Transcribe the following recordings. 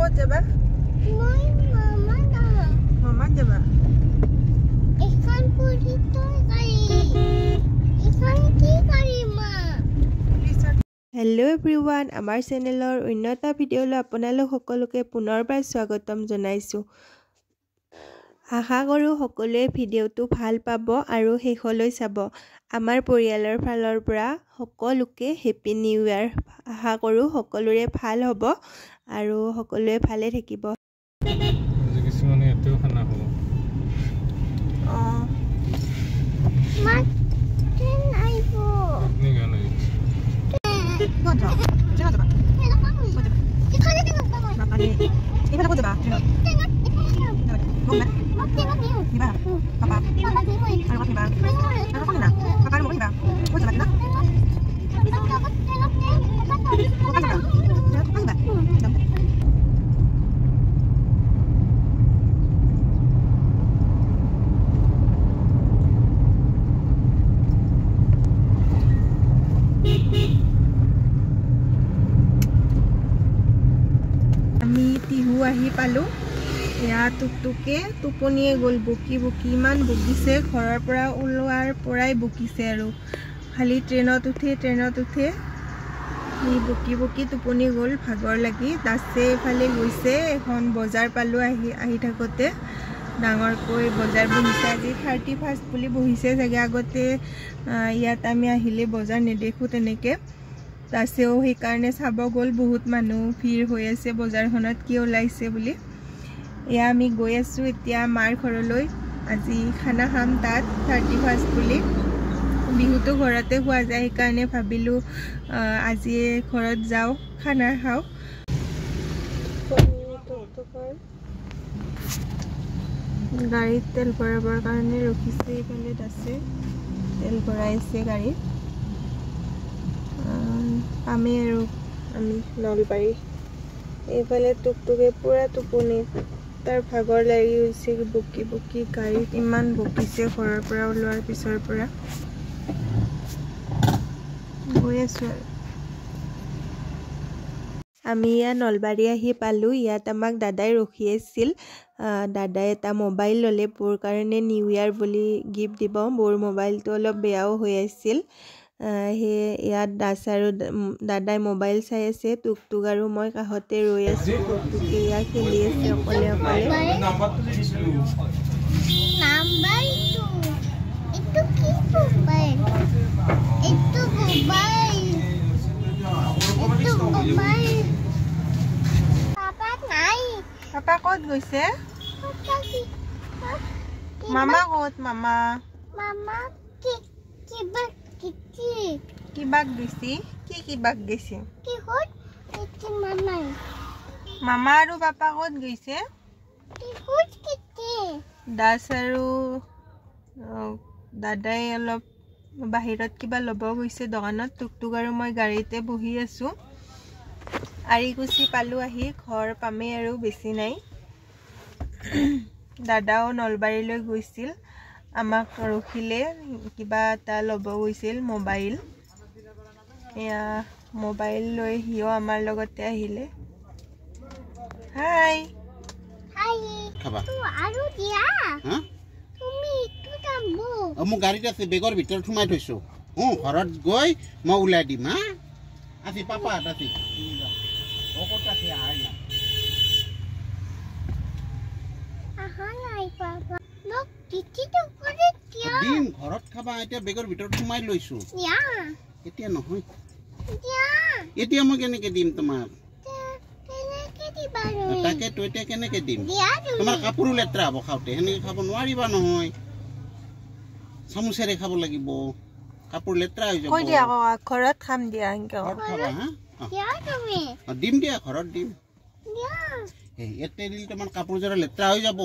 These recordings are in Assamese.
ক'ত যাবা? মই মামাক যাবা? এখন পুলিচৰ গাড়ী এখন কি গাড়ী মা? হেল্ল' এভৰিৱান, আমাৰ চেনেলৰ অন্য এটা ভিডিঅ'লৈ আপোনালোক সকলোকে পুনৰবাৰ স্বাগতম জনাইছোঁ। আশা কৰোঁ সকলোৱে ভিডিঅ'টো ভাল পাব আৰু শেষলৈ চাব। আমাৰ পৰিয়ালৰ ফালৰ পৰা সকলোকে হেপী নিউ ইয়াৰ। আশা কৰোঁ সকলোৰে ভাল হ'ব আৰু সকলোৱে ভালে থাকিব। কিছুমানে এতেও খানা হ'ব। মা ট্ৰেইন আহিব। আপনি গান আহিছে। ক'ত যাওঁ? ট্ৰেইনত যাবা? এখানে ট্ৰেইনত যাবা। বাপাৰে, এইফালে ক'ত যাবা? ট্ৰেইনত? মোক না? মোক ট্ৰেইনত নিও। নিবা? পাপা? পাপা নিবই। আৰু ক'ত নিবা? আৰু ক'ত নিবা? পাপা আৰু মোক নিবা? ক'ত যাবা ট্ৰেইনত? ক'ত যাবা? ট্ৰেইনত ক'ত যাবা? যাম। আমি টিহু আহি পালোঁ। এয়া টুকটুকে টোপনিয়ে গ'ল, বকি বকি ইমান বকিছে, ঘৰৰ পৰা ওলোৱাৰ পৰাই বকিছে আৰু খালি ট্ৰেইনত উঠে সি বকি বকি টোপনি গ'ল, ভাগৰ লাগি। দাসে এইফালে গৈছে, এখন বজাৰ পালোঁ আহি থাকোঁতে। ডাঙৰকৈ বজাৰ বহিছে আজি 31 বুলি বহিছে চাগে। আগতে ইয়াত আমি আহিলে বজাৰ নেদেখোঁ তেনেকৈ। দাসেও সেইকাৰণে চাব গ'ল, বহুত মানুহ ভিৰ হৈ আছে বজাৰখনত, কি ওলাইছে বুলি। এয়া আমি গৈ আছোঁ এতিয়া মাৰ ঘৰলৈ। আজি খানা খাম তাত, 31 বুলি। বিহুটো ঘৰতে খোৱা যায়, সেইকাৰণে ভাবিলোঁ আজি ঘৰত যাওঁ, খানা খাওঁ। গাড়ীত তেল ভৰাবৰ কাৰণে ৰখিছে, এইফালে দাসে তেল ভৰাইছে গাড়ীত। পামেই আৰু আমি নলবাৰী। এইফালে টুকটুকে পুৰা টোপনি, তাৰ ভাগৰ লাগি গৈছে, বকি বকি গাড়ীত ইমান বকিছে ঘৰৰ পৰা ওলোৱাৰ পিছৰ পৰা। গৈ আছোঁ আৰু আমি ইয়াত নলবাৰী আহি পালোঁ। ইয়াত আমাক দাদাই ৰখি আছিল। দাদাই এটা মোবাইল ল'লে, বৌৰ কাৰণে নিউ ইয়াৰ বুলি গিফ্ট দিব। বৌৰ মোবাইলটো অলপ বেয়াও হৈ আছিল, সেয়ে ইয়াত দাস আৰু দাদাই মোবাইল চাই আছে। টুকটুক আৰু মই কাষতে ৰৈ আছোঁ। টুকটুকে ইয়াত খেলি আছে অকলে অকলে। পাপা ক'ত গৈছে? মামা ক'ত? মামা কিবাক গৈছে? কি কিবাক গৈছে? মামা আৰু পাপা ক'ত গৈছে? দাস আৰু দাদাই অলপ বাহিৰত কিবা ল'ব গৈছে দোকানত। টুকটুক আৰু মই গাড়ীতে বহি আছোঁ। আৰিকুচি পালোঁ আহি, ঘৰ পামেই আৰু বেছি নাই। দাদাও নলবাৰীলৈ গৈছিল, আমাক ৰখিলে, কিবা এটা ল'ব গৈছিল, মোবাইল। এয়া মোবাইল লৈ সিও আমাৰ লগতে আহিলে। হাই মোৰ গাড়ীত আছে, বেগৰ ভিতৰত সোমাই থৈছো। ঘৰত গৈ মই ওলাই দিম। হা আজি পাপা আছে দিম, ঘৰত খাবা। এতিয়া বেগৰ ভিতৰত সোমাই লৈছো। এতিয়া নহয়, এতিয়া মই কেনেকে দিম তোমাক? তাকেতো এতিয়া কেনেকে দিম? তোমাৰ কাপোৰো লেতেৰা হ'ব খাওঁতে, সেনেকে খাব নোৱাৰিবা নহয়। চামুচেৰে খাব লাগিব, কাপোৰ লেতেৰা হৈ যাব। ঘৰত খাম দিয়া। ঘৰত খাবা? হা দিম দিয়া, ঘৰত দিম। ইয়াতে দিলে তোমাৰ কাপোৰ জোৰা লেতেৰা হৈ যাব।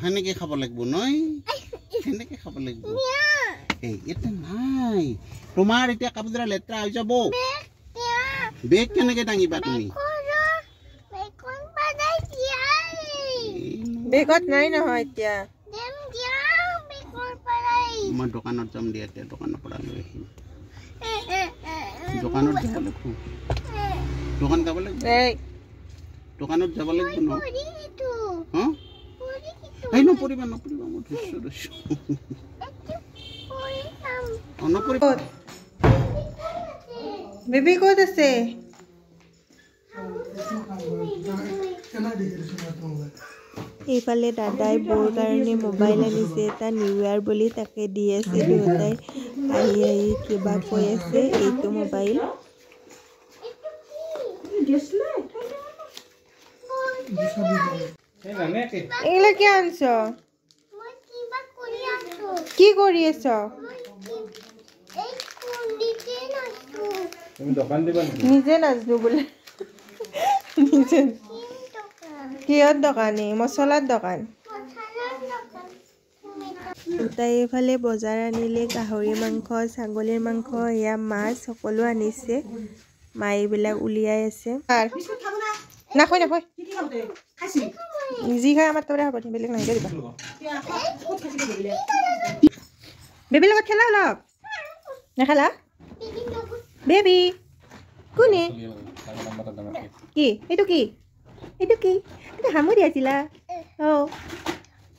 সেনেকে খাব লাগিব নহয়, সেনেকে খাব লাগিব। ইয়াতে নাই, তোমাৰ এতিয়া কাপোৰ জোৰা লেতেৰা হৈ যাব। বেগ কেনেকে দাঙিবা তুমি? বেগত নাই নহয় এতিয়া। মই দোকানত যাম দিয়া, এতিয়া দোকানৰ পৰা লৈ আহিম। দোকানত যাব লাগিব দোকান যাব লাগিব দোকানত যাব লাগিব ন হা এই নপৰিবা মই ধৰিছো নপৰিবা বেবি ক'ত আছে এইফালে দাদাই বৌৰ কাৰণে মোবাইল আনিছে এটা নিউ ইয়াৰ বুলি তাকে দি আছে দুয়োটাই আহি কিবা কৈ আছে এইটো মোবাইল এইগুলা কি আনছ কি কৰি আছ নিজে নাজনো বোলে নিজে কিহৰ দোকানী মছলাৰ দোকান দুটাই এইফালে বজাৰ আনিলে গাহৰি মাংস ছাগলীৰ মাংস এয়া মাছ সকলো আনিছে মায়ে এইবিলাক উলিয়াই আছে নাখৈ যি খাই আমাৰ তাৰে হ'ব বেলেগ নাহিলে দিবা বেবীৰ লগত খেলা অলপ নেখেলা বেবী কোনে কি এইটো কি এইটো কি এইটো হামুৰি আছিলা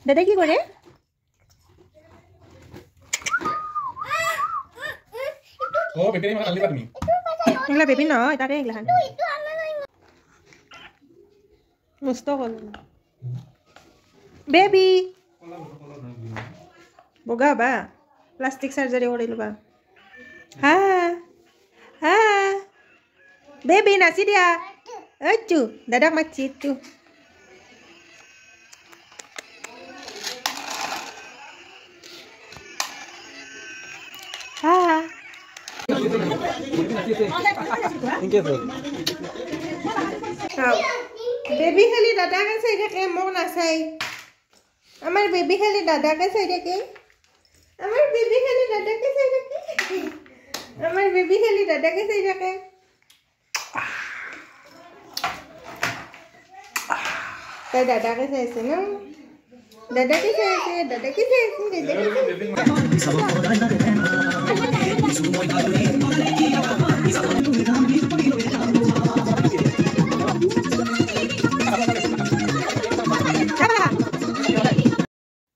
দাদাই কি কৰে এইগিলা বেবী নহয় তাৰে এইগিলাখান মস্ত কল বেবী বগা বা প্লাষ্টিক চাৰ্জাৰী কৰি ল'বা হা হা বেবী নাচি দিয়া এইটো দাদাক মাতছি এইটো হা বেবী খালি দাদাকে চাই থাকে মোক নাচাই আমাৰ বেবী খালি দাদাকে চাই থাকে আমাৰ বেবী খালি দাদাকে চাই থাকে আমাৰ বেবী খালি দাদাকে চাই থাকে তাই দাদাকে চাই আছে ন দাদাকে চাই আছে দাদাকে চাই আছে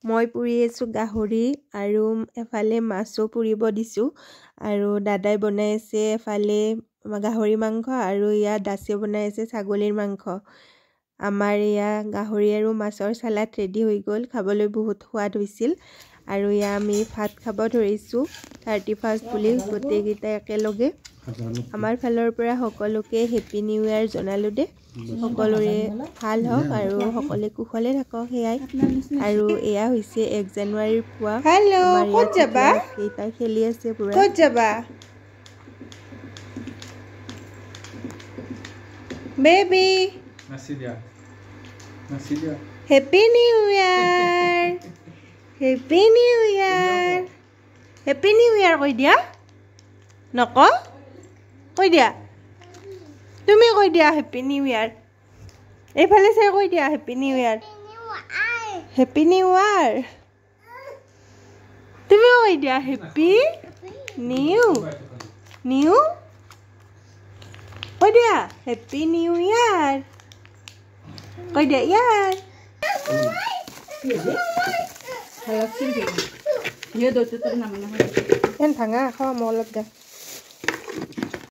মই পুৰি আছোঁ গাহৰি আৰু এফালে মাছো পুৰিব দিছোঁ আৰু দাদাই বনাই আছে এফালে গাহৰি মাংস আৰু ইয়াত দাসে বনাই আছে ছাগলীৰ মাংস আমাৰ এয়া গাহৰি আৰু মাছৰ চালাড ৰেডি হৈ গ'ল খাবলৈ বহুত সোৱাদ হৈছিল আৰু এয়া আমি ভাত খাব ধৰিছোঁ 31st বুলি গোটেইকেইটা একেলগে আমাৰ ফালৰ পৰা সকলোকে হেপী নিউ ইয়াৰ জনালোঁ দে সকলোৰে ভাল হওক আৰু সকলোৱে কুশলে থাকক সেয়াই আৰু এয়া হৈছে 1 জানুৱাৰীৰ পুৱা হেল্ল' ক'ত যাবা কেইটা খেলি আছে পুৰা ক'ত যাবা বেবী হেপী নিউ ইয়াৰ হেপী নিউ ইয়াৰ হেপী নিউ ইয়াৰ কৈ দিয়া নক কৈ দিয়া তুমি কৈ দিয়া হেপী নিউ ইয়াৰ এইফালে চাই কৈ দিয়া হেপী নিউ ইয়াৰ হেপী নিউ ইয়াৰ তুমিও কৈ দিয়া হেপী নিউ নিউ কৈ দিয়া হেপী নিউ ইয়াৰ কৈ দিয়া ইয়াৰ ভাঙা খাওঁ মই অলপ দে